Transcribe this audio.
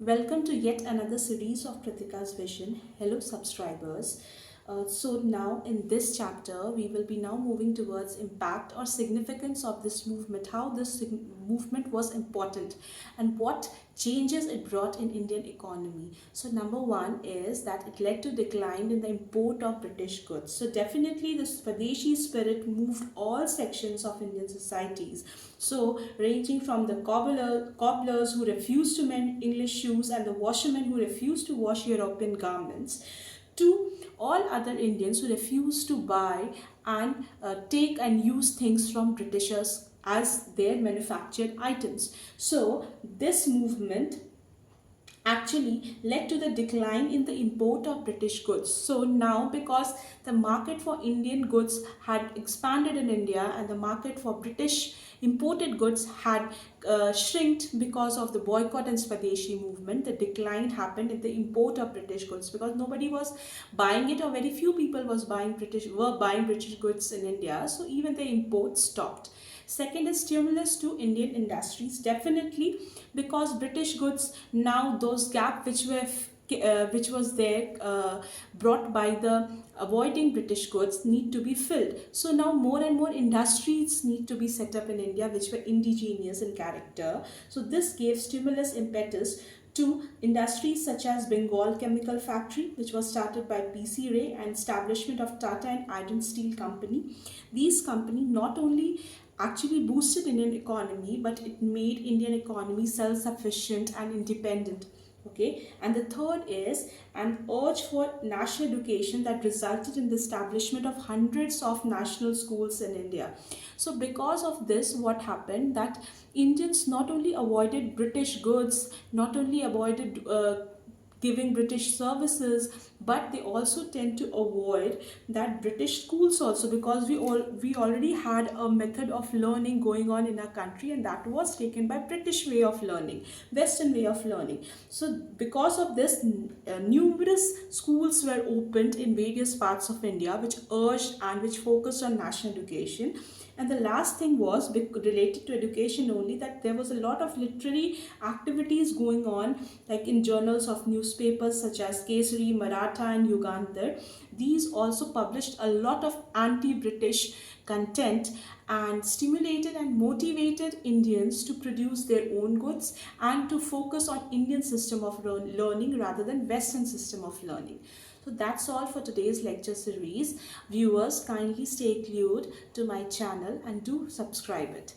Welcome to yet another series of Kritika's Vision. Hello subscribers. So now in this chapter we will be now moving towards impact or significance of this movement, how this movement was important and what changes it brought in Indian economy. So number one is that it led to decline in the import of British goods. So definitely the Swadeshi spirit moved all sections of Indian societies. So ranging from the cobblers who refused to mend English shoes and the washermen who refused to wash European garments, to all other Indians who refuse to buy and take and use things from Britishers as their manufactured items. So this movement actually led to the decline in the import of British goods. So now, because the market for Indian goods had expanded in India and the market for British imported goods had shrinked because of the boycott and Swadeshi movement, the decline happened in the import of British goods because nobody was buying it, or very few people were buying British goods in India. So even the import stopped. Second is stimulus to Indian industries, definitely, because British goods, now those gap which was there brought by the avoiding British goods need to be filled. So now more and more industries need to be set up in India which were indigenous in character. So this gave stimulus impetus to industries such as Bengal Chemical Factory, which was started by P.C. Ray, and establishment of Tata and Iron Steel Company. These companies not only actually boosted Indian economy, but it made Indian economy self-sufficient and independent. Okay, and the third is an urge for national education that resulted in the establishment of hundreds of national schools in India. So because of this, what happened that Indians not only avoided British goods, not only avoided giving British services, but they also tend to avoid that British schools also, because we already had a method of learning going on in our country, and that was taken by British way of learning, Western way of learning. So because of this, numerous schools were opened in various parts of India which urged and which focused on national education. And the last thing was related to education only, that there was a lot of literary activities going on, like in journals of newspapers such as Kesari, Maratha and Yugandhar. These also published a lot of anti-British content and stimulated and motivated Indians to produce their own goods and to focus on Indian system of learning rather than Western system of learning. So that's all for today's lecture series. Viewers, kindly stay glued to my channel and do subscribe it.